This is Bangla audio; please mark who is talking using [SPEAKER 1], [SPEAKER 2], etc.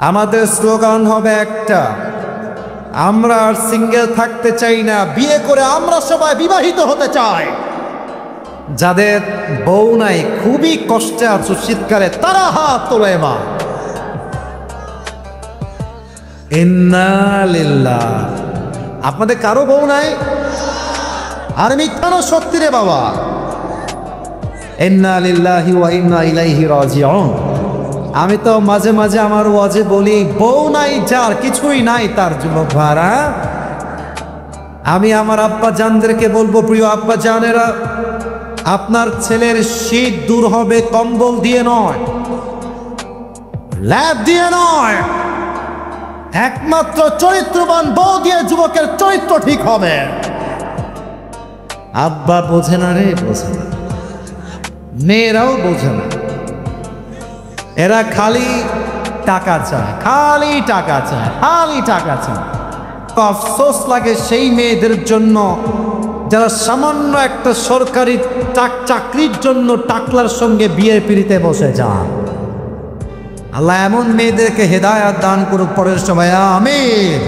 [SPEAKER 1] আমাদের স্লোগান হবে একটা, আমরা আর সিঙ্গেল থাকতে চাই না, বিয়ে করে আমরা সবাই বিবাহিত হতে চাই। যাদের বউ নাই, খুবই কষ্টে আছো শীতকালে, তারা হাত তোলে মা। ইন্না লিল্লাহ। আপনাদের কারো বউ নাই? আর মিথ্যানো সত্যি রে বাবা। ইন্না লিল্লাহি ওয়া ইন্না ইলাইহি রাজিউন। আমি তো মাঝে মাঝে আমার ওয়াজে বলি, বউ নাই যার, কিছুই নাই তার যুবক ভাড়া। আমি আমার আব্বা জানদেরকে বলবো, প্রিয় আব্বা জানেরা, আপনার ছেলের শীত দূর হবে কম্বল দিয়ে নয়, ল্যাব দিয়ে নয়, একমাত্র চরিত্রবান বউ দিয়ে যুবকের চরিত্র ঠিক হবে। আব্বা বোঝে না রে, বোঝে না, মেয়েরাও বোঝে না। এরা খালি টাকা চায়, খালি টাকা চায়, খালি টাকা চায়। আফসোস লাগে সেই মেয়েদের জন্য যারা সামান্য একটা সরকারি চাকরির জন্য টাকলার সঙ্গে বিয়ের পিড়িতে বসে যান। আল্লাহ এমন মেয়েদেরকে হেদায়াত দান করুক পরের সময়, আমিন।